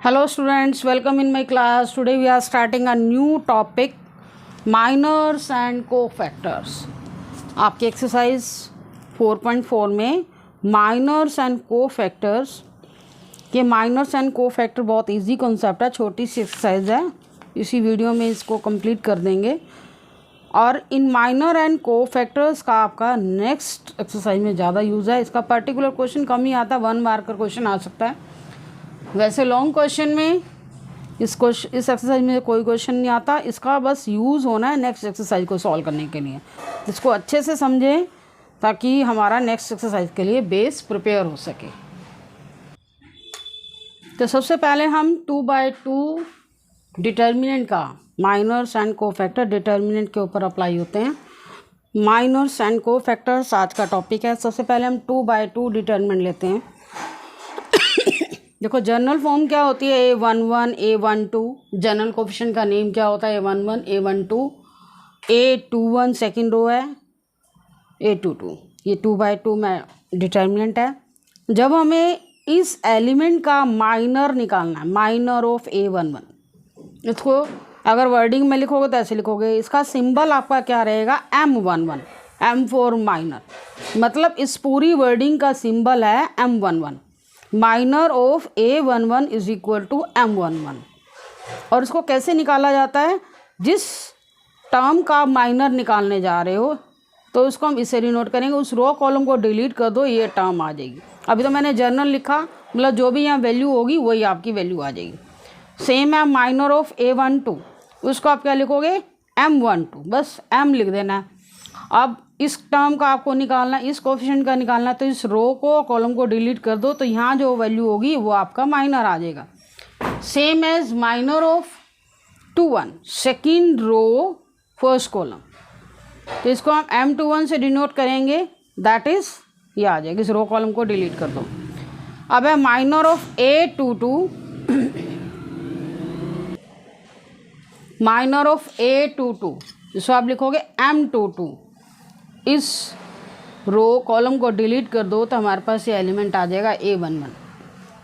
Hello students, welcome in my class. Today we are starting a new topic, minors and cofactors. आपकी exercise 4.4 में miners and cofactors, ये miners and cofactor बहुत easy concept है, छोटी सी exercise है, इसी video में इसको कंप्लीट कर देंगे। और इन माइनर एंड कोफैक्टर्स का आपका नेक्स्ट एक्सरसाइज में ज़्यादा यूज़ है। इसका पर्टिकुलर क्वेश्चन कम ही आता है, 1 मार्क का क्वेश्चन आ सकता है। वैसे लॉन्ग क्वेश्चन में इस एक्सरसाइज में कोई क्वेश्चन नहीं आता, इसका बस यूज़ होना है नेक्स्ट एक्सरसाइज को सॉल्व करने के लिए। इसको अच्छे से समझें ताकि हमारा नेक्स्ट एक्सरसाइज के लिए बेस प्रिपेयर हो सके। तो सबसे पहले हम 2/2 डिटर्मिनेंट का माइनर्स एंड कोफैक्टर डिटर्मिनेंट के ऊपर अप्लाई होते हैं। माइनर्स एंड कोफैक्टर्स आज का टॉपिक है। सबसे पहले हम 2/2 डिटर्मिनेंट लेते हैं। देखो जनरल फॉर्म क्या होती है, A11 A12। जनरल कोफिशिएंट का नेम क्या होता है, A11 A12। A21 second row है, A22। ये 2/2 में डिटर्मिनेंट है। जब हमें इस एलिमेंट का माइनर निकालना है, माइनर ऑफ A11, इसको अगर वर्डिंग में लिखोगे तो ऐसे लिखोगे, इसका सिंबल आपका क्या रहेगा, M11, M फॉर माइनर। मतलब इस पूरी वर्डिंग का सिंबल है M11। Minor of A11 is equal to M11। और इसको कैसे निकाला जाता है, जिस टर्म का माइनर निकालने जा रहे हो तो उसको हम इसे रिनोट करेंगे, उस रो कॉलम को डिलीट कर दो, ये टर्म आ जाएगी। अभी तो मैंने जर्नल लिखा, मतलब जो भी यहाँ वैल्यू होगी वही आपकी वैल्यू आ जाएगी। सेम है माइनर ऑफ A12, उसको आप क्या लिखोगे, M12, बस M लिख देना है। अब इस टर्म का आपको निकालना है, इस कोफिशिएंट का निकालना है, तो इस रो को कॉलम को डिलीट कर दो, तो यहाँ जो वैल्यू होगी वो आपका माइनर आ जाएगा। Same as minor of 21 second row first column, तो इसको हम M21 से डिनोट करेंगे, दैट इज ये आ जाएगा। इस रो कॉलम को डिलीट कर दो। अब है minor of A22, minor of A22, इसको आप लिखोगे M22। इस रो कॉलम को डिलीट कर दो तो हमारे पास ये एलिमेंट आ जाएगा A11।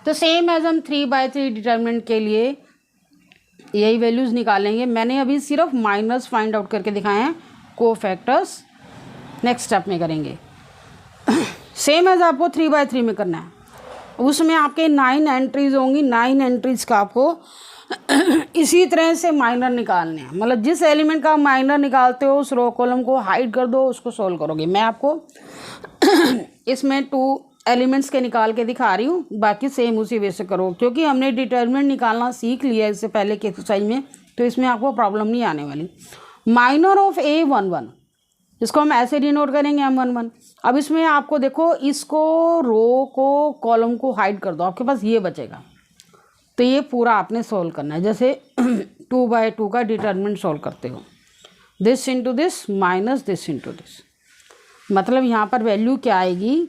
तो सेम एज हम 3/3 डिटर्मिनेंट के लिए यही वैल्यूज़ निकालेंगे। मैंने अभी सिर्फ माइनस फाइंड आउट करके दिखाए हैं, कोफैक्टर्स नेक्स्ट स्टेप में करेंगे। सेम एज आपको 3/3 में करना है। उसमें आपके 9 एंट्रीज होंगी, 9 एंट्रीज का आपको इसी तरह से माइनर निकालने हैं। मतलब जिस एलिमेंट का माइनर निकालते हो उस रो कॉलम को हाइड कर दो, उसको सोल्व करोगे। मैं आपको इसमें 2 एलिमेंट्स के निकाल के दिखा रही हूँ, बाकी सेम उसी वे से करो, क्योंकि हमने डिटर्मिनेंट निकालना सीख लिया इससे पहले की एक्सरसाइज में, तो इसमें आपको प्रॉब्लम नहीं आने वाली। माइनर ऑफ A11, इसको हम ऐसे डिनोट करेंगे M11। अब इसमें आपको देखो, इसको रो को कॉलम को हाइड कर दो, आपके पास ये बचेगा। तो ये पूरा आपने सॉल्व करना है, जैसे 2/2 का डिटर्मिनेंट सॉल्व करते हो, this into this minus this into this. मतलब यहाँ पर वैल्यू क्या आएगी,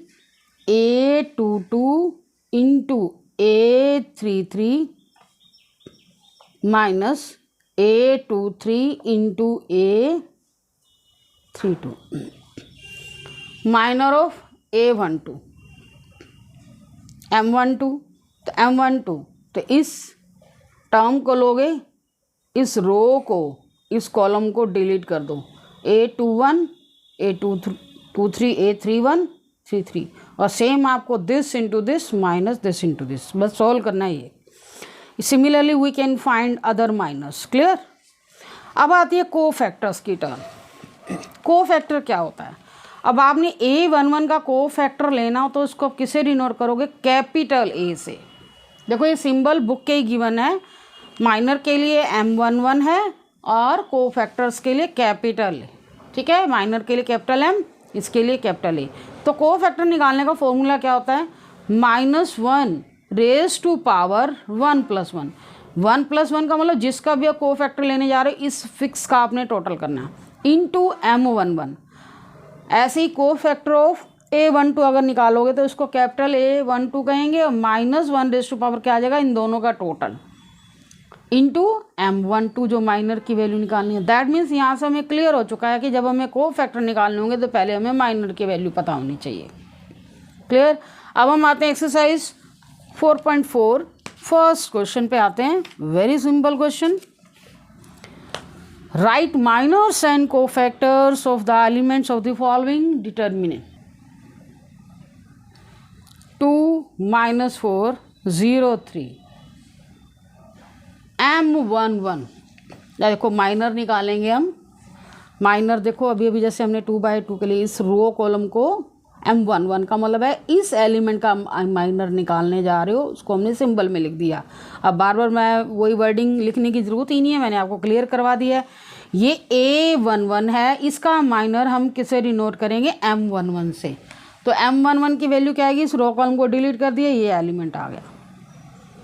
A22 into A33 minus A23 into A32। Minor of A12 M12, तो M12, तो इस टर्म को लोगे, इस रो को, इस कॉलम को डिलीट कर दो, A21 A23 A31 33, और सेम आपको this into this minus this into this, बस सॉल्व करना है ये। Similarly we can find other minus. Clear. अब आती है कोफैक्टर्स की टर्म। कोफैक्टर क्या होता है, अब आपने A11 का कोफैक्टर लेना हो तो उसको आप किसे डिनोट करोगे, कैपिटल A से। देखो ये सिंबल बुक के ही गिवन है, माइनर के लिए M11 है और कोफैक्टर्स के लिए कैपिटल, ठीक है। माइनर के लिए कैपिटल M, इसके लिए कैपिटल A। तो कोफैक्टर निकालने का फॉर्मूला क्या होता है, -1 रेज टू पावर 1 + 1। 1 + 1 का मतलब जिसका भी आप कोफैक्टर लेने जा रहे हो, इस फिक्स का आपने टोटल करना है, इंटू M11। ऐसे ही कोफैक्टर ऑफ A12 अगर निकालोगे तो उसको कैपिटल A12 कहेंगे, और -1 रेज टू पावर क्या आ जाएगा, इन दोनों का टोटल, इंटू M12 जो माइनर की वैल्यू निकालनी है। दैट मीन्स यहाँ से हमें क्लियर हो चुका है कि जब हमें कोफैक्टर निकालने होंगे तो पहले हमें माइनर की वैल्यू पता होनी चाहिए। क्लियर। अब हम आते हैं एक्सरसाइज 4.4 फर्स्ट क्वेश्चन पे आते हैं, very simple question. Write minors and cofactors of the elements of the following, determinant 2 - 4 0 3 M11। देखो माइनर निकालेंगे हम। माइनर देखो अभी अभी जैसे हमने 2/2 के लिए इस रो कॉलम को M11 का मतलब है इस एलिमेंट का माइनर निकालने जा रहे हो, उसको हमने सिंबल में लिख दिया। अब बार बार मैं वही वर्डिंग लिखने की ज़रूरत ही नहीं है, मैंने आपको क्लियर करवा दिया है। ये A11 है, इसका माइनर हम किसे डिनोट करेंगे, M11 से। तो M11 की वैल्यू क्या आएगी, इस रो कॉलम को डिलीट कर दिया, ये एलिमेंट आ गया,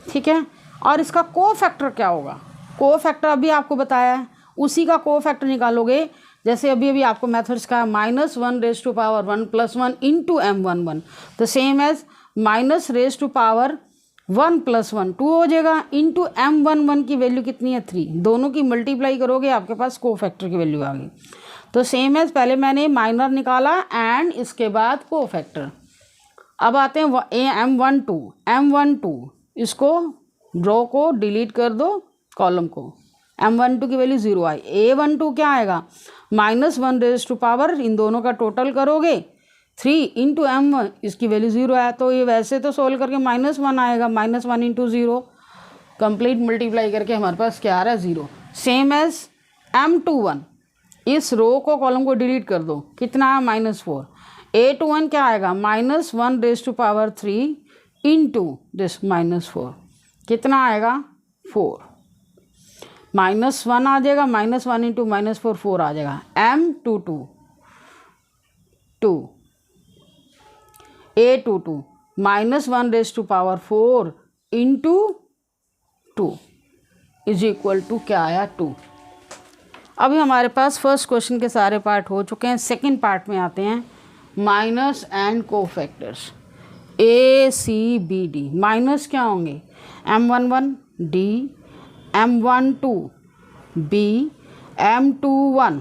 ठीक है। और इसका कोफैक्टर क्या होगा, कोफैक्टर अभी आपको बताया है, उसी का कोफैक्टर निकालोगे। जैसे अभी अभी आपको मेथड्स का -1 raise to power 1 + 1 into M11, तो same as minus raise to power 1 + 1 2 हो जाएगा, इंटू M11 की वैल्यू कितनी है 3, दोनों की मल्टीप्लाई करोगे आपके पास कोफैक्टर की वैल्यू आ गई। तो सेम एज पहले मैंने माइनर निकाला एंड इसके बाद कोफैक्टर। अब आते हैं M12, इसको रो को डिलीट कर दो, कॉलम को। M12 की वैल्यू 0 आई। A12 क्या आएगा, -1 रेज़ टू पावर, इन दोनों का टोटल करोगे 3 इंटू M1, इसकी वैल्यू 0 आया। तो ये वैसे तो सोल्व करके -1 आएगा, -1 इंटू 0, कंप्लीट मल्टीप्लाई करके हमारे पास क्या आ रहा है 0। सेम एज M21, इस रो को कॉलम को डिलीट कर दो, कितना है -4। A21 क्या आएगा, -1 raise to power 3 into this -4, कितना आएगा 4, -1 आ जाएगा, -1 इंटू -4 4 आ जाएगा। M22 A22 -1 raise to power 4 into 2 is equal to क्या आया 2। अभी हमारे पास फर्स्ट क्वेश्चन के सारे पार्ट हो चुके हैं। सेकंड पार्ट में आते हैं, minus and cofactors ACBD। Minus क्या होंगे, M11 D, M12 B, M21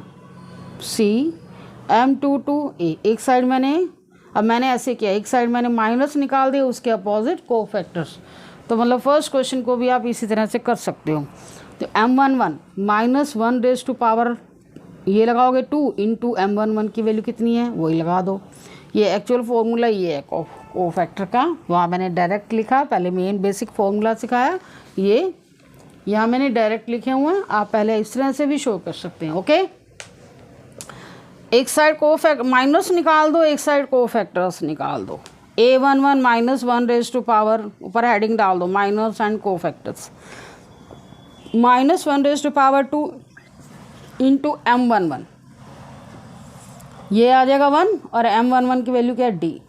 C, M22 A। एक साइड मैंने ऐसे किया, एक साइड मैंने माइनस निकाल दिया, उसके अपोजिट कोफैक्टर्स। तो मतलब फर्स्ट क्वेश्चन को भी आप इसी तरह से कर सकते हो। तो M11 -1 रेज़ टू पावर, ये लगाओगे 2 इंटू M11 की वैल्यू कितनी है वही लगा दो। ये एक्चुअल फॉर्मूला ये है कोफैक्टर का, वहाँ मैंने डायरेक्ट लिखा, पहले मेन बेसिक फॉर्मूला सिखाया, ये यहाँ मैंने डायरेक्ट लिखे हुए हैं, आप पहले इस तरह से भी शो कर सकते हैं। ओके, एक साइड माइनस निकाल दो, एक साइड कोफैक्टर्स निकाल दो। A11 -1 रेज़ टू पावर, ऊपर हेडिंग डाल दो minus and cofactors, -1 raise to power 2 into M11, ये आ जाएगा 1, और M11 की वैल्यू क्या है D,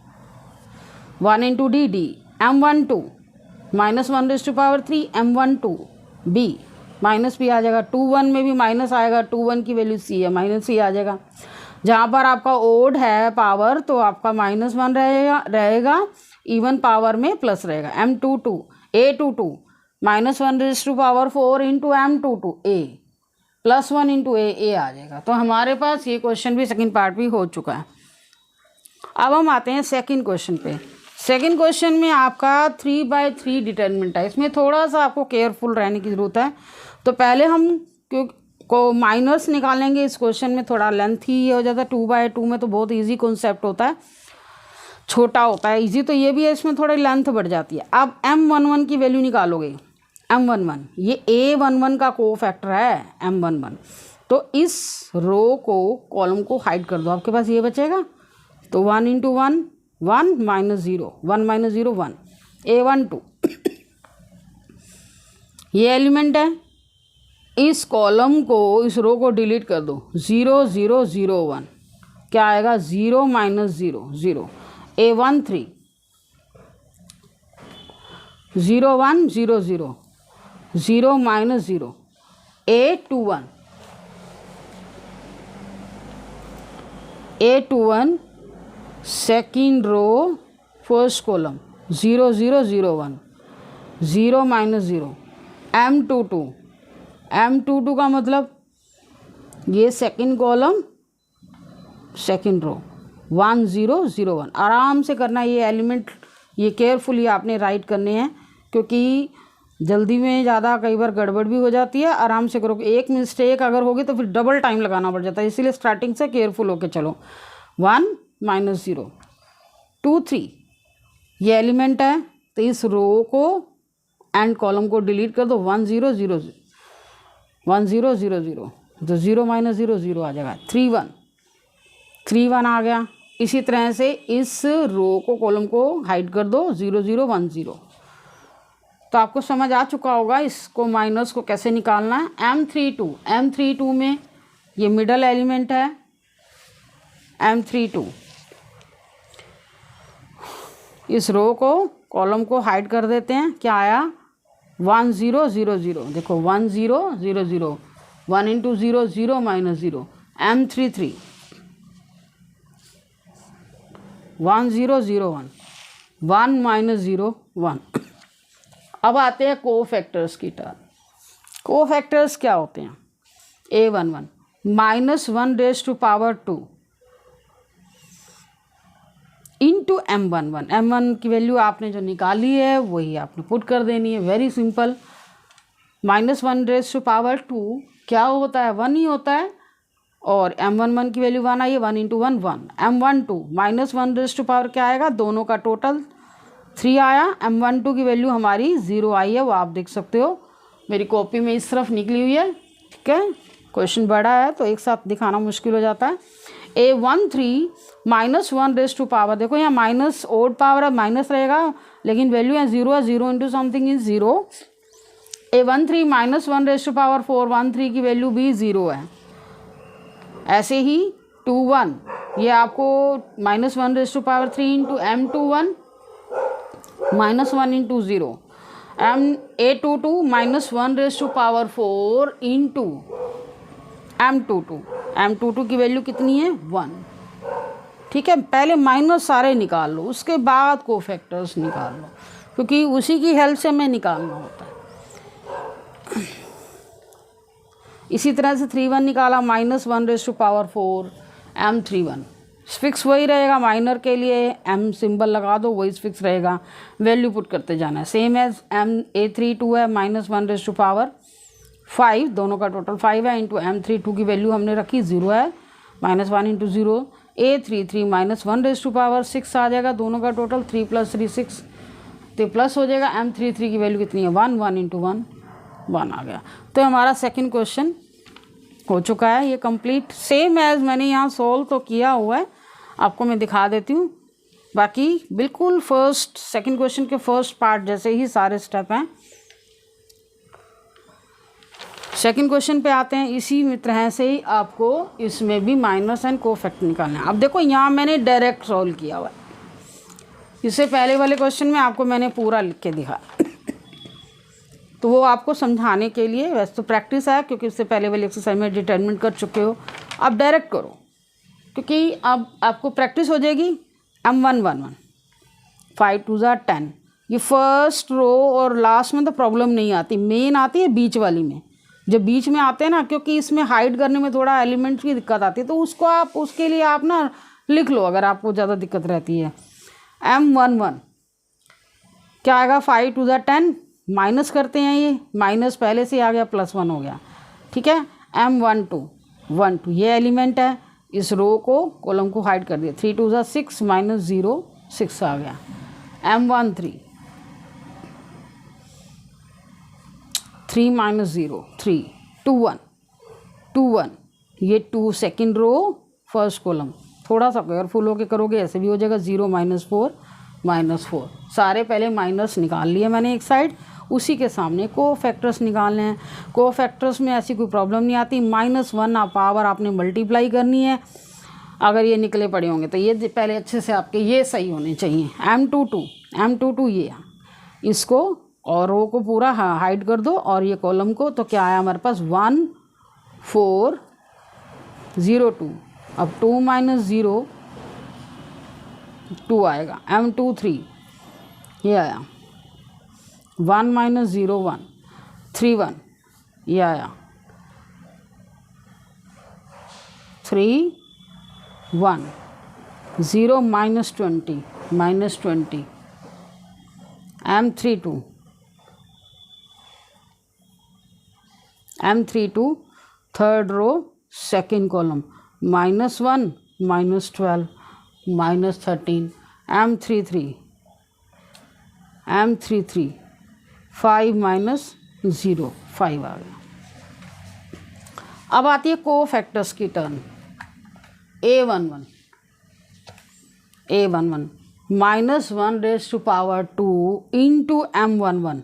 1 into D। M12 -1 raise to power 3 M12 B, minus भी आ जाएगा, 21 में भी माइनस आएगा, 21 की वैल्यू C है, माइनस ही आ जाएगा। जहाँ पर आपका ओड है पावर तो आपका -1 रहेगा, इवन पावर में प्लस रहेगा। M22 A22 -1 raise to power 4 into M22 A, +1 into A आ जाएगा। तो हमारे पास ये क्वेश्चन भी सेकंड पार्ट भी हो चुका है। अब हम आते हैं सेकंड क्वेश्चन पे। सेकंड क्वेश्चन में आपका 3/3 डिटरमिनेंट है, इसमें थोड़ा सा आपको केयरफुल रहने की ज़रूरत है। तो पहले हम को माइनर्स निकालेंगे, इस क्वेश्चन में थोड़ा लेंथ ही हो जाता है। 2/2 में तो बहुत इजी कॉन्सेप्ट होता है, छोटा होता है, इजी तो ये भी है, इसमें थोड़ी लेंथ बढ़ जाती है। अब M11 की वैल्यू निकालोगे, M11 ये A11 का कोफैक्टर है M11, तो इस रो को कॉलम को हाइड कर दो, आपके पास ये बचेगा। तो 1 इंटू 1 1 -0 1 -0 1 A12 ये एलिमेंट है, इस कॉलम को, इस रो को डिलीट कर दो, 0 0 0 1 क्या आएगा 0 -0 0 A13 0 1 0 0 0 -0 A21 second row first column 0 0 0 1 0 -0 M22 का मतलब ये सेकेंड कॉलम सेकेंड रो 1 0 0 1। आराम से करना ये एलिमेंट, ये केयरफुली आपने राइट करने हैं, क्योंकि जल्दी में ज़्यादा कई बार गड़बड़ भी हो जाती है, आराम से करो। एक मिस्टेक अगर होगी तो फिर डबल टाइम लगाना पड़ जाता है, इसीलिए स्टार्टिंग से केयरफुल होके चलो। 1 - 0 2 3 ये एलिमेंट है, तो इस रो को एंड कॉलम को डिलीट कर दो। 1 0 0 1 0 0 0 तो 0 - 0 0 आ जाएगा। 3 1 3 1 आ गया। इसी तरह से इस रो को कॉलम को हाइड कर दो। 0 0 1 0। तो आपको समझ आ चुका होगा इसको माइनस को कैसे निकालना है। M32 में ये मिडल एलिमेंट है M32। इस रो को कॉलम को हाइड कर देते हैं। क्या आया? 1 0 0 0। देखो 1 0 0 0 1 × 0 0 - 0 M33 1 0 0 1 1 - 0 1। अब आते हैं कोफैक्टर्स की टर्म। कोफैक्टर्स क्या होते हैं? A11 -1 (2) into M11। M1 की वैल्यू आपने जो निकाली है वही आपने पुट कर देनी है। Very simple. -1 (2) क्या होता है? 1 ही होता है। और M11 की वैल्यू 1 आई है। 1 × 1 1। M12 -1 क्या आएगा? दोनों का टोटल 3 आया। M12 की वैल्यू हमारी 0 आई है, वो आप देख सकते हो मेरी कॉपी में इस तरफ निकली हुई है। ठीक है, क्वेश्चन बड़ा है तो एक साथ दिखाना मुश्किल हो जाता है। A13 -1 देखो यहाँ माइनस ओड पावर है, माइनस रहेगा लेकिन वैल्यू है 0 है। 0 × समथिंग इज 0। A13 -1 13 की वैल्यू भी 0 है। ऐसे ही 21 ये आपको -1 3 × M21 -1 × 0। A22 -1 4 × M22। M22 की वैल्यू कितनी है? 1। ठीक है, पहले माइनस सारे निकाल लो, उसके बाद कोफैक्टर्स निकाल लो, क्योंकि उसी की हेल्प से हमें निकालना होता है। इसी तरह से 3 1 निकाला -1 4 M31। फिक्स वही रहेगा माइनर के लिए, M सिंबल लगा दो वही फिक्स रहेगा। वैल्यू पुट करते जाना है। सेम एज A32 है -1 5, दोनों का टोटल 5 है, इंटू M32 की वैल्यू हमने रखी 0 है। -1 × 0। A33 -1 6 आ जाएगा, दोनों का टोटल 3 + 3 6, तो प्लस हो जाएगा। M33 की वैल्यू कितनी है? 1 1 × 1 1 आ गया। तो हमारा सेकंड क्वेश्चन हो चुका है ये कंप्लीट। सेम एज मैंने यहाँ सोल्व तो किया हुआ है, आपको मैं दिखा देती हूँ। बाकी बिल्कुल सेकंड क्वेश्चन के फर्स्ट पार्ट जैसे ही सारे स्टेप हैं। सेकंड क्वेश्चन पे आते हैं। इसी तरह से ही आपको इसमें भी माइनस एंड कोफैक्टर निकालना है। अब देखो यहाँ मैंने डायरेक्ट सॉल्व किया हुआ है। इससे पहले वाले क्वेश्चन में आपको मैंने पूरा लिख के दिखाया तो वो आपको समझाने के लिए, वैसे तो प्रैक्टिस है क्योंकि इससे पहले वाली एक्सरसाइज में डिटरमिनेट कर चुके हो। अब डायरेक्ट करो क्योंकि अब आपको प्रैक्टिस हो जाएगी। M1 1 1 5 2 10। ये फर्स्ट रो और लास्ट में तो प्रॉब्लम नहीं आती, मेन आती है बीच वाली में। जब बीच में आते हैं ना, क्योंकि इसमें हाइड करने में थोड़ा एलिमेंट्स की दिक्कत आती है, तो उसको आप उसके लिए आप ना लिख लो अगर आपको ज़्यादा दिक्कत रहती है। M1 1 क्या आएगा? 5 2 10। माइनस करते हैं, ये माइनस पहले से आ गया, +1 हो गया। ठीक है। M12 1 2 ये एलिमेंट है, इस रो को कॉलम को हाइड कर दिया। 3 2 6 -0 6 आ गया। M13 3 - 0 3 2 1 2 1 ये 2 सेकेंड रो फर्स्ट कॉलम। थोड़ा सा केयरफुल होके करोगे ऐसे भी हो जाएगा। 0 -4 -4 सारे पहले माइनस निकाल लिए मैंने एक साइड। उसी के सामने कोफैक्टर्स निकालने हैं। कोफैक्टर्स में ऐसी कोई प्रॉब्लम नहीं आती। -1 पावर आपने मल्टीप्लाई करनी है। अगर ये निकले पड़े होंगे तो ये पहले अच्छे से आपके ये सही होने चाहिए। M22 ये इसको और रो को पूरा हाइड कर दो और ये कॉलम को। तो क्या आया हमारे पास? 1 4 0 2। अब 2 - 0 2 आएगा। M23 ये आया। 1 - 0 1 3 1 ये आया। 3 1 0 -20 -20। M32 M32 third row second column -1 -12 -13 M33 5 -0 5 आ गया। अब आती है कोफैक्टर्स की turn. A11 -1 raised to power 2 into M11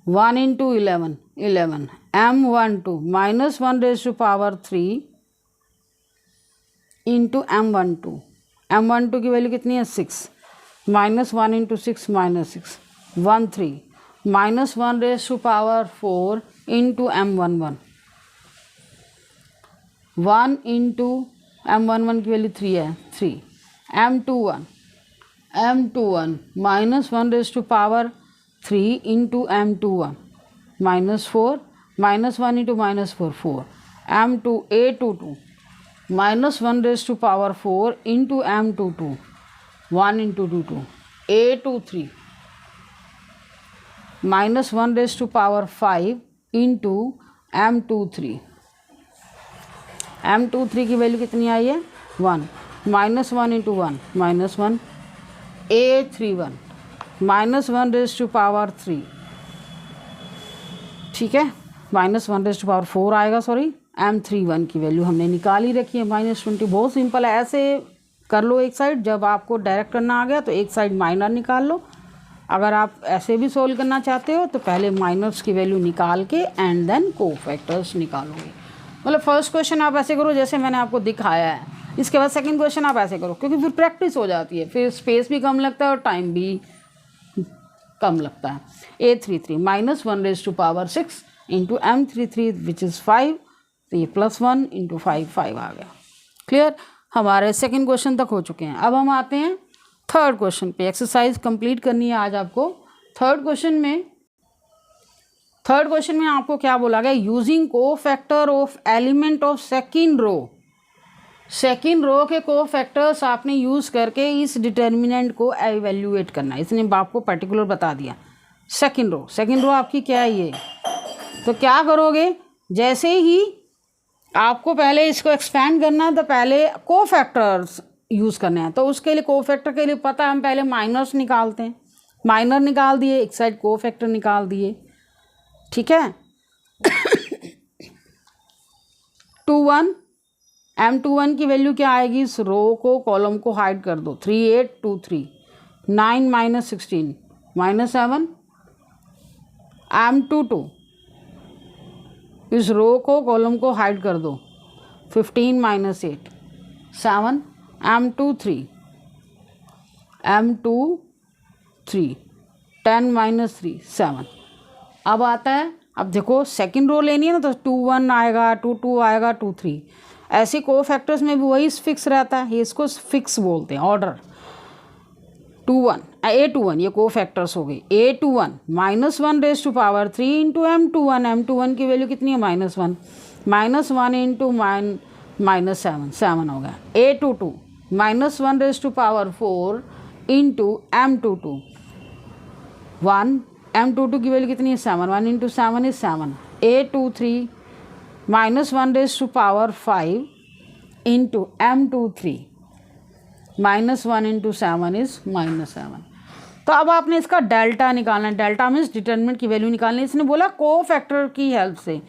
1 into 11 M12 -1 raised to power 3 into M12 की वैल्यू कितनी है 6 -1 into 6 -6 13 -1 raised to power 4 into M11 1 into M11 की वैल्यू 3 है 3 M21 -1 raised to power 3 into M21 -4 -1 into -4 4 A22 -1 raised to power 4 into M22 1 into 22 A23 -1 raised to power 5 into M23 M23 की value कितनी आई है 1 -1 into 1 -1 A31 -1 raised to power 3 ठीक है -1 raised to power 4 आएगा sorry. M31 की value हमने निकाल ही रखी है -20। बहुत सिंपल है, ऐसे कर लो एक साइड। जब आपको डायरेक्ट करना आ गया तो एक साइड माइनर निकाल लो। अगर आप ऐसे भी सोल्व करना चाहते हो तो पहले माइनर्स की वैल्यू निकाल के एंड देन कोफैक्टर्स निकालोगे। मतलब फर्स्ट क्वेश्चन आप ऐसे करो जैसे मैंने आपको दिखाया है, इसके बाद सेकंड क्वेश्चन आप ऐसे करो, क्योंकि फिर प्रैक्टिस हो जाती है, फिर स्पेस भी कम लगता है और टाइम भी कम लगता है। A33 -1 raised to power 6 into M33 which is 5, तो ये +1 into 5 आ गया। क्लियर, हमारे सेकंड क्वेश्चन तक हो चुके हैं। अब हम आते हैं थर्ड क्वेश्चन पे। एक्सरसाइज कंप्लीट करनी है आज आपको। थर्ड क्वेश्चन में आपको क्या बोला गया, using cofactor of element of second row के कोफैक्टर्स आपने यूज़ करके इस डिटर्मिनेंट को एवेल्यूएट करना है। इसने आपको पर्टिकुलर बता दिया। सेकंड रो आपकी क्या है ये, तो क्या करोगे, जैसे ही आपको पहले इसको एक्सपैंड करना है तो पहले कोफैक्टर्स यूज़ करने हैं। तो उसके लिए कोफैक्टर के लिए पता है हम पहले माइनर्स निकालते हैं। माइनर निकाल दिए, एक साइड कोफैक्टर निकाल दिए, ठीक है। 21 M21 की वैल्यू क्या आएगी, इस रो को कॉलम को हाइड कर दो। 3 8 2 3 9 -16 -7 M22 इस रो को कॉलम को हाइड कर दो। 15 -8 7 M23 10 -3 7। अब आता है, अब देखो सेकंड रो लेनी है ना, तो 2 1 आएगा, 2 2 आएगा, 2 3। ऐसे कोफैक्टर्स में भी वही फिक्स रहता है, ये इसको फिक्स बोलते हैं, ऑर्डर। 2 1 A21 ये कोफैक्टर्स हो गई। A21 -1 raised to power 3 into M21 की वैल्यू कितनी है -1 -1 into -7 हो गया। A22 -1 raised to power 4 into M22 1 M22 की वैल्यू कितनी है 7 1 into 7 is 7। A23 -1 raised to power 5 into M23 -1 into 7 is -7। तो अब आपने इसका डेल्टा निकालना है। डेल्टा मीन्स डिटरमिनेंट की वैल्यू निकालनी है। इसने बोला कोफैक्टर की हेल्प से।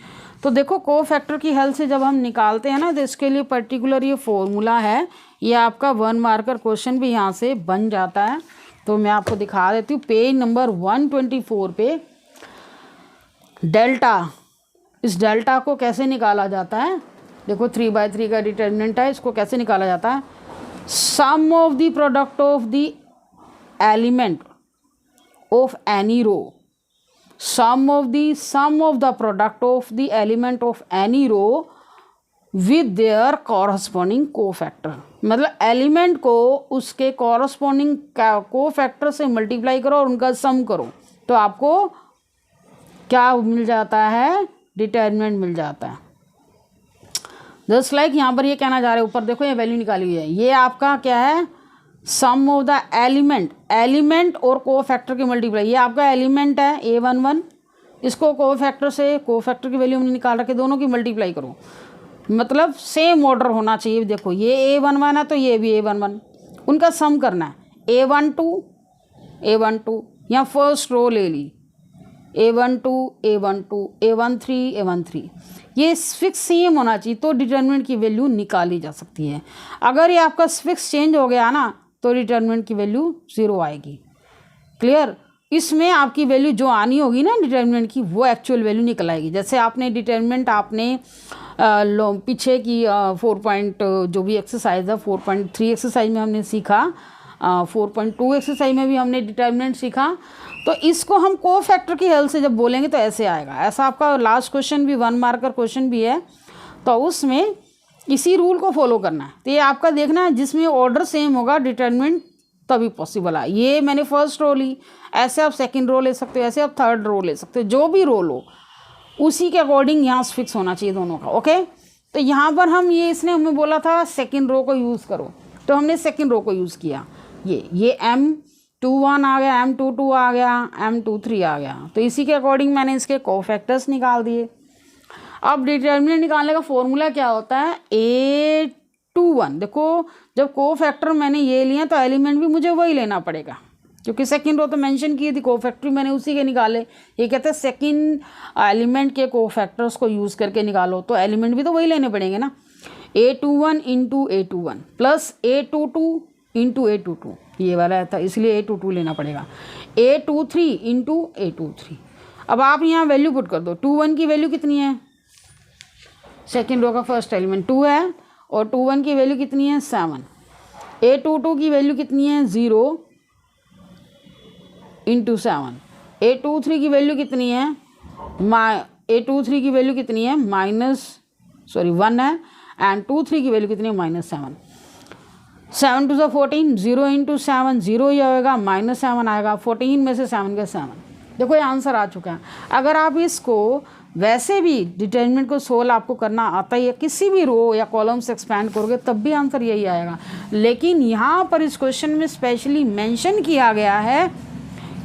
तो देखो कोफैक्टर की हेल्प से जब हम निकालते हैं ना, तो इसके लिए पर्टिकुलर ये फॉर्मूला है। ये आपका 1 मार्कर क्वेश्चन भी यहाँ से बन जाता है। तो मैं आपको दिखा देती हूँ। पेज नंबर 124 पे डेल्टा, इस डेल्टा को कैसे निकाला जाता है, देखो 3/3 का डिटरमिनेंट है, इसको कैसे निकाला जाता है। Sum of the product of the element of any row, sum of the product of the element of any row with their corresponding cofactor. मतलब एलिमेंट को उसके कॉरस्पॉन्डिंग कोफैक्टर से मल्टीप्लाई करो और उनका सम करो, तो आपको क्या मिल जाता है, डिटरमिनेंट मिल जाता है। जस्ट लाइक यहाँ पर ये कहना जा रहा है, ऊपर देखो ये वैल्यू निकाली हुई है, ये आपका क्या है, सम ऑफ द एलिमेंट और कोफैक्टर की मल्टीप्लाई। ये आपका एलिमेंट है A11, इसको कोफैक्टर से, कोफैक्टर की वैल्यू हमने निकाल रखे, दोनों की मल्टीप्लाई करो, मतलब सेम ऑर्डर होना चाहिए। देखो ये A11 है तो ये भी A11, उनका सम करना है। A12 यहाँ फर्स्ट रो ले ली, A12 A13 ये फिक्स सेम होना चाहिए तो डिटर्मिनेंट की वैल्यू निकाली जा सकती है। अगर ये आपका फिक्स चेंज हो गया ना तो डिटर्मिनेंट की वैल्यू 0 आएगी। क्लियर? इसमें आपकी वैल्यू जो आनी होगी ना डिटर्मिनेंट की, वो एक्चुअल वैल्यू निकल आएगी। जैसे आपने डिटर्मिनेंट आपने पीछे की 4 जो भी एक्सरसाइज है 4.3 एक्सरसाइज में हमने सीखा, 4.2 एक्सरसाइज में भी हमने डिटर्मिनेंट सीखा। तो इसको हम कोफैक्टर की हेल्प से जब बोलेंगे तो ऐसे आएगा। ऐसा आपका लास्ट क्वेश्चन भी 1 मार्कर क्वेश्चन भी है, तो उसमें इसी रूल को फॉलो करना है। तो ये आपका देखना है जिसमें ऑर्डर सेम होगा डिटर्मिनेंट तभी पॉसिबल है। ये मैंने फर्स्ट रो ली, ऐसे आप सेकंड रो ले सकते हो, ऐसे आप थर्ड रो ले सकते हो, जो भी रो लो उसी के अकॉर्डिंग यहाँ फिक्स होना चाहिए दोनों का। ओके, तो यहाँ पर हम ये इसने हमें बोला था सेकंड रो को यूज़ करो, तो हमने सेकंड रो को यूज़ किया। ये M21 आ गया, M22 आ गया, M23 आ गया, तो इसी के अकॉर्डिंग मैंने इसके कोफैक्टर्स निकाल दिए। अब डिटर्मिनेंट निकालने का फॉर्मूला क्या होता है, A21। देखो जब कोफैक्टर मैंने ये लिया तो एलिमेंट भी मुझे वही लेना पड़ेगा, क्योंकि सेकंड रो तो मेंशन की थी, कोफैक्टर मैंने उसी के निकाले। ये कहते हैं सेकंड एलिमेंट के कोफैक्टर्स को यूज़ करके निकालो, तो एलिमेंट भी तो वही लेने पड़ेंगे ना। A21 into A21 plus A22 into A22, ये वाला था इसलिए A22 लेना पड़ेगा। A23 into A23। अब आप यहाँ वैल्यू पुट कर दो। 21 की वैल्यू कितनी है, सेकेंड रो का फर्स्ट एलिमेंट 2 है, और 21 की वैल्यू कितनी है 7। A22 की वैल्यू कितनी है 0 इंटू 7। A23 की वैल्यू कितनी है A23 की वैल्यू कितनी है 1 है, एंड 23 की वैल्यू कितनी है -7। 7 2 14, 0 इंटू 7 0 ही आएगा, -7 आएगा, 14 में से 7 का 7। देखो ये आंसर आ चुका है। अगर आप इसको वैसे भी डिटर्मिनेंट को सोल्व आपको करना आता है, या किसी भी रो या कॉलम से एक्सपैंड करोगे तब भी आंसर यही आएगा। लेकिन यहाँ पर इस क्वेश्चन में स्पेशली मेंशन किया गया है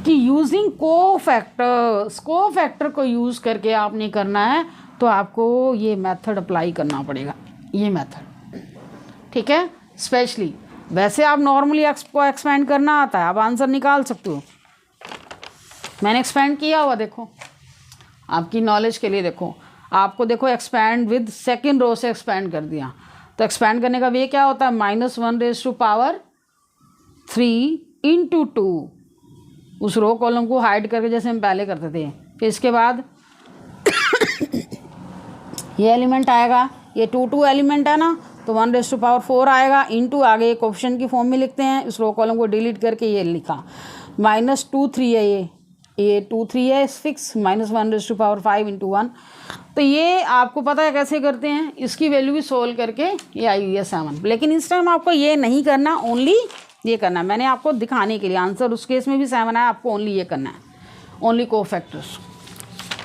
कि यूजिंग कोफैक्टर को यूज़ करके आपने करना है, तो आपको ये मेथड अप्लाई करना पड़ेगा, ये मेथड, ठीक है। स्पेशली वैसे आप नॉर्मली को एक्सपेंड करना आता है, आप आंसर निकाल सकते हो। मैंने एक्सपेंड किया हुआ, देखो आपकी नॉलेज के लिए। देखो आपको, देखो एक्सपेंड विद सेकेंड रो से एक्सपेंड कर दिया, तो एक्सपेंड करने का वे क्या होता है -1⁻³ इंटू 2, उस रो कॉलम को हाइड करके जैसे हम पहले करते थे। फिर इसके बाद ये एलिमेंट आएगा, ये 2 एलिमेंट है ना, तो 1⁻4 आएगा, इंटू आगे एक ऑप्शन की फॉर्म में लिखते हैं, इस रो कॉलम को डिलीट करके ये लिखा -2 3 है, ये 2 3 है फिक्स, -1⁻5 इंटू 1। तो ये आपको पता है कैसे करते हैं, इसकी वैल्यू भी सोल्व करके ये आई हुई है 7। लेकिन इस टाइम आपको ये नहीं करना, ओनली ये करना है। मैंने आपको दिखाने के लिए आंसर उस केस में भी 7 है, आपको ओनली ये करना है, ओनली कोफैक्टर्स।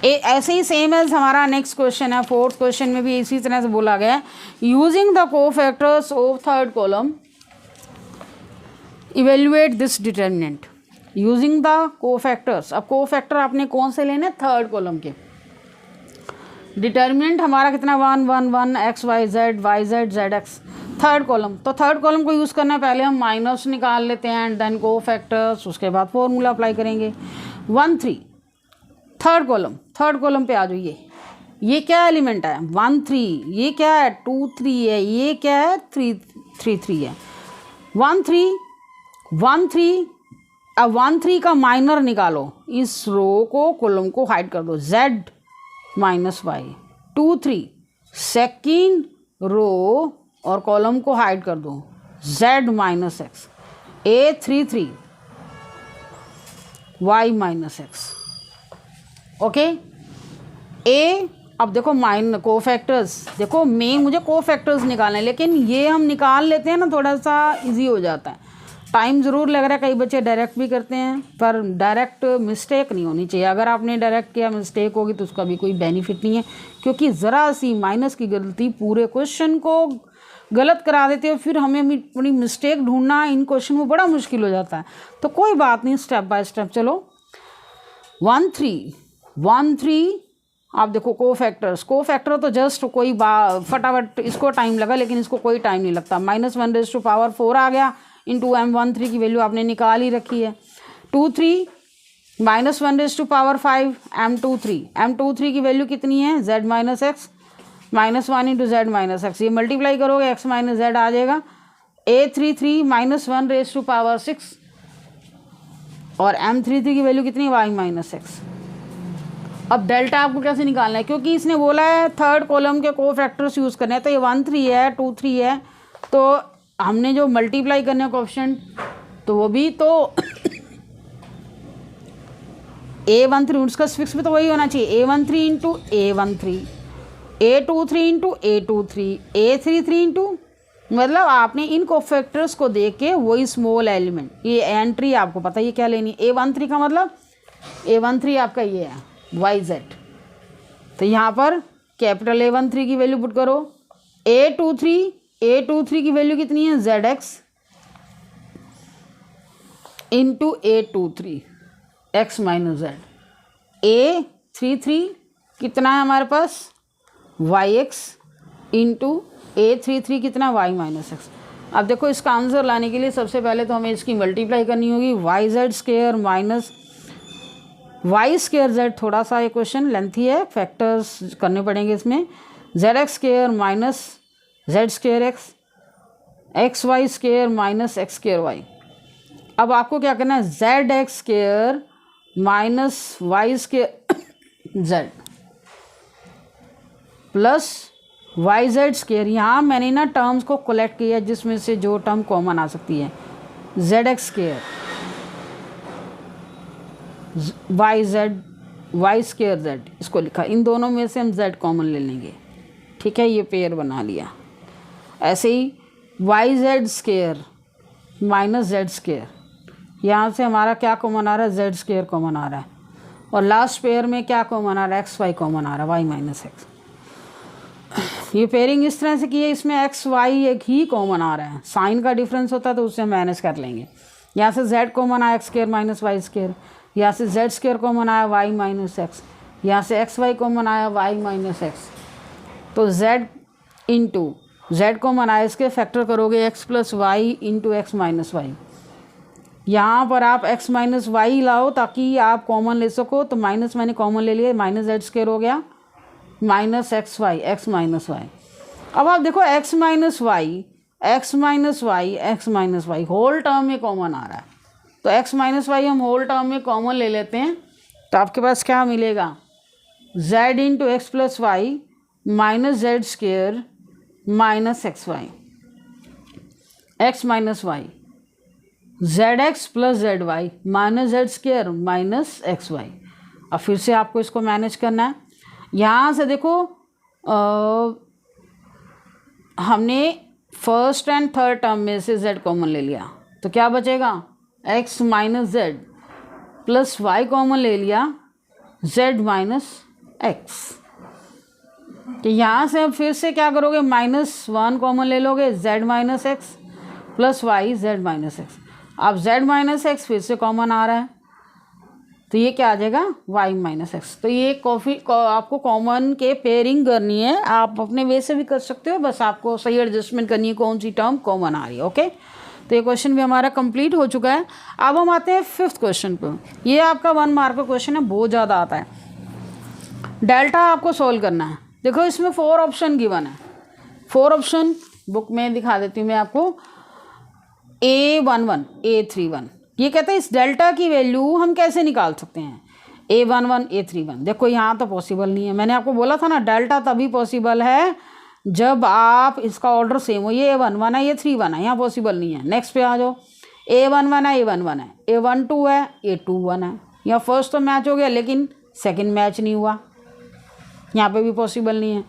ऐसे ही सेम एज हमारा नेक्स्ट क्वेश्चन है, 4th क्वेश्चन में भी इसी तरह से बोला गया है, using the cofactors of third column evaluate this determinant. Using the cofactors, अब कोफैक्टर आपने कौन से लेने, थर्ड कॉलम के। डिटर्मिनेंट हमारा कितना 1 1 1 x y z y z z x, third column. तो थर्ड कॉलम को यूज़ करना है, पहले हम माइनस निकाल लेते हैं एंड देन कोफैक्टर्स, उसके बाद फॉर्मूला अप्लाई करेंगे। 1 3 थर्ड कॉलम पे आ जाइए। ये क्या एलिमेंट है 1 3, ये क्या है 2 3 है, ये क्या है 3 3 है। 1 3 अब 1 3 का माइनर निकालो, इस रो को कॉलम को हाइड कर दो, z -y। 2 3 सेकेंड रो और कॉलम को हाइड कर दो, z -x। A33 y -x। Okay, अब देखो कोफैक्टर्स, देखो मुझे कोफैक्टर्स निकालना है, लेकिन ये हम निकाल लेते हैं ना, थोड़ा सा इजी हो जाता है। टाइम ज़रूर लग रहा है, कई बच्चे डायरेक्ट भी करते हैं, पर डायरेक्ट मिस्टेक नहीं होनी चाहिए। अगर आपने डायरेक्ट किया मिस्टेक होगी तो उसका भी कोई बेनिफिट नहीं है, क्योंकि ज़रा सी माइनस की गलती पूरे क्वेश्चन को गलत करा देते हो, फिर हमें अपनी मिस्टेक ढूंढना इन क्वेश्चन में बड़ा मुश्किल हो जाता है। तो कोई बात नहीं, स्टेप बाय स्टेप चलो। 1 3 1 3, आप देखो कोफैक्टर्स, कोफैक्टर तो जस्ट कोई फटाफट इसको टाइम लगा, लेकिन इसको कोई टाइम नहीं लगता। -1⁴ आ गया इंटू m13 की वैल्यू आपने निकाल ही रखी है। 2 3 -1⁵ m23 की वैल्यू कितनी है, z minus x, -1 into Z minus x, ये मल्टीप्लाई करोगे x माइनस जेड आ जाएगा। A33 -1⁻6 और m33 की वैल्यू कितनी है, y माइनस एक्स। अब डेल्टा आपको कैसे निकालना है, क्योंकि इसने बोला है थर्ड कॉलम के कोफैक्टर्स यूज़ करने हैं, तो ये 1 3 है, 2 3 है, तो हमने जो मल्टीप्लाई करने हैं कोएफिशिएंट, तो वो भी तो A13 उसका फिक्स भी तो वही होना चाहिए, A13 into A13, A23 into A23, A33 into, मतलब आपने इन कोफैक्टर्स को देख के वही स्मॉल एलिमेंट, ये एंट्री आपको पता है ये क्या लेनी है। A13 का मतलब A13 आपका ये है YZ, तो यहाँ पर कैपिटल A13 की वैल्यू पुट करो। A23 की वैल्यू कितनी है, ZX into A23 x minus Z. A33 कितना है हमारे पास, YX इंटू A33 कितना, Y माइनस एक्स। अब देखो इसका आंसर लाने के लिए सबसे पहले तो हमें इसकी मल्टीप्लाई करनी होगी, YZ² माइनस Y²Z, थोड़ा सा ये क्वेश्चन लेंथी है, फैक्टर्स करने पड़ेंगे इसमें। ZX² minus Z²X, XY² minus X²Y। अब आपको क्या करना है, ZX² minus Y² plus YZ²। यहाँ मैंने ना टर्म्स को कलेक्ट किया जिसमें से जो टर्म कॉमन आ सकती है, ZX² Y²Z, इसको लिखा, इन दोनों में से हम Z कॉमन ले लेंगे, ठीक है, ये पेयर बना लिया। ऐसे ही YZ² माइनस Z², यहाँ से हमारा क्या कॉमन आ रहा है, Z² कॉमन आ रहा है, और लास्ट पेयर में क्या कॉमन आ रहा है, XY कॉमन आ रहा है, Y माइनस एक्स। ये पेयरिंग इस तरह से की है, इसमें XY एक ही कॉमन आ रहा है, साइन का डिफरेंस होता है तो उससे मैनेज कर लेंगे। यहाँ से Z कॉमन आया X² माइनस Y², यहाँ से Z² कॉमन आया Y माइनस एक्स, यहाँ से XY कॉमन आया Y माइनस एक्स, तो Z इंटू Z कॉमन आया, इसके फैक्टर करोगे x plus Y into X minus Y. यहाँ पर आप x माइनस वाई लाओ ताकि आप कॉमन ले सको, तो माइनस मैंने कॉमन ले लिया, -Z² हो गया minus XY, x minus Y. अब आप देखो x minus Y whole term में कॉमन आ रहा है, तो x माइनस वाई हम होल टर्म में कॉमन ले लेते हैं, तो आपके पास क्या मिलेगा, z into X plus Y minus Z² minus XY, x minus Y, ZX plus ZY minus Z² minus XY। अब फिर से आपको इसको मैनेज करना है। यहाँ से देखो हमने फर्स्ट एंड थर्ड टर्म में से Z कॉमन ले लिया, तो क्या बचेगा, x minus Z plus Y common ले लिया, Z माइनस एक्स। तो यहाँ से अब फिर से क्या करोगे, -1 कॉमन ले लोगे, Z minus X plus Y Z minus X. अब Z माइनस एक्स फिर से कॉमन आ रहा है, तो ये क्या आ जाएगा, Y माइनस एक्स। तो ये आपको कॉमन के पेयरिंग करनी है, आप अपने वे से भी कर सकते हो, बस आपको सही एडजस्टमेंट करनी है कौन सी टर्म कॉमन आ रही है। ओके, तो ये क्वेश्चन भी हमारा कंप्लीट हो चुका है। अब हम आते हैं 5th क्वेश्चन पर। ये आपका 1 मार्क का क्वेश्चन है, बहुत ज़्यादा आता है। डेल्टा आपको सोल्व करना है। देखो इसमें 4 ऑप्शन गिवन है, 4 ऑप्शन बुक में दिखा देती हूँ मैं आपको। A11 A31, ये कहते हैं इस डेल्टा की वैल्यू हम कैसे निकाल सकते हैं, A11 A31। देखो यहाँ तो पॉसिबल नहीं है, मैंने आपको बोला था ना डेल्टा तभी पॉसिबल है जब आप इसका ऑर्डर सेम हो, ये A11 है ये A31 है, यहाँ पॉसिबल नहीं है। नेक्स्ट पे आ जाओ, A11 है A11 है, A12 है A21 है, यहाँ फर्स्ट तो मैच हो गया लेकिन सेकंड मैच नहीं हुआ, यहाँ पे भी पॉसिबल नहीं है।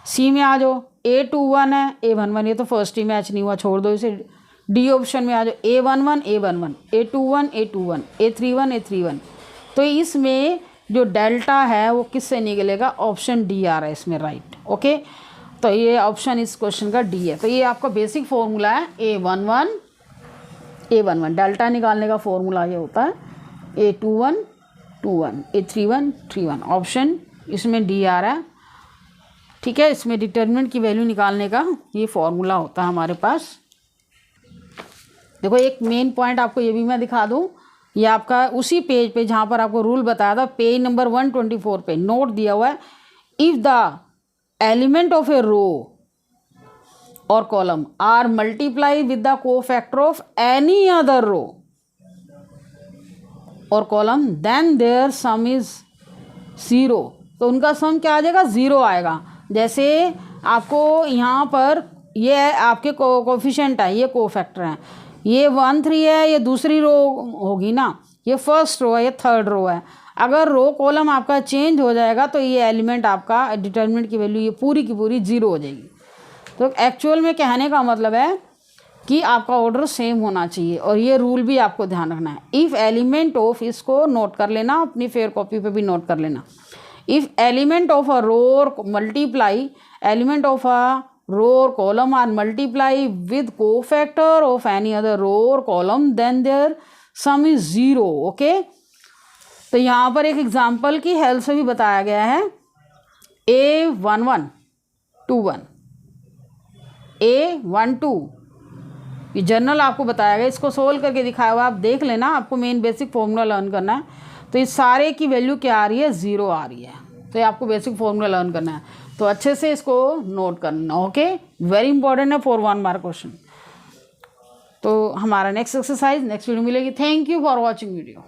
सी में आ जाओ, A21 है A11, ये तो फर्स्ट ही मैच नहीं हुआ, छोड़ दो इसे। डी ऑप्शन में आ जाओ, A11 A11, A21 A21, A31 A31। तो इसमें जो डेल्टा है वो किससे निकलेगा, ऑप्शन डी आ रहा है इसमें, राइट। ओके, तो ये ऑप्शन इस क्वेश्चन का डी है। तो ये आपका बेसिक फॉर्मूला है A11 डेल्टा निकालने का फॉर्मूला ये होता है A21 21, A31 31 ऑप्शन इसमें डी आ रहा है। ठीक है, इसमें डिटर्मिनेंट की वैल्यू निकालने का ये फॉर्मूला होता है हमारे पास। देखो एक मेन पॉइंट आपको ये भी मैं दिखा दूँ, ये आपका उसी पेज पे जहाँ पर आपको रूल बताया था, पेज नंबर 124 पे नोट दिया हुआ है, if the element of a row और column are multiply with the cofactor of any other row और column then their sum is 0। तो उनका सम क्या आ जाएगा, 0 आएगा। जैसे आपको यहाँ पर ये है आपके कोफिशिएंट है, ये कोफैक्टर हैं, ये 1 3 है, ये दूसरी रो होगी ना, ये फर्स्ट रो है, ये थर्ड रो है। अगर रो कॉलम आपका चेंज हो जाएगा तो ये एलिमेंट आपका डिटर्मिनेंट की वैल्यू ये पूरी की पूरी 0 हो जाएगी। तो एक्चुअल में कहने का मतलब है कि आपका ऑर्डर सेम होना चाहिए, और ये रूल भी आपको ध्यान रखना है। इफ़ एलिमेंट ऑफ, इसको नोट कर लेना, अपनी फेयर कॉपी पे भी नोट कर लेना, if element of a row multiply, element of a row और column are multiply with cofactor of any other row और column then their sum is 0। Okay, तो यहाँ पर एक एग्जाम्पल की हेल्प से भी बताया गया है, A11 21 A12 ये जनरल आपको बताया गया, इसको सोल्व करके दिखाया हुआ, आप देख लेना, आपको मेन बेसिक फॉर्मूला लर्न करना है। तो इस सारे की वैल्यू क्या आ रही है, 0 आ रही है। तो ये आपको बेसिक फॉर्मूला लर्न करना है, तो अच्छे से इसको नोट करना। ओके, वेरी इंपॉर्टेंट है फॉर 1 मार्क क्वेश्चन। तो हमारा नेक्स्ट एक्सरसाइज नेक्स्ट वीडियो मिलेगी। Thank you for watching video.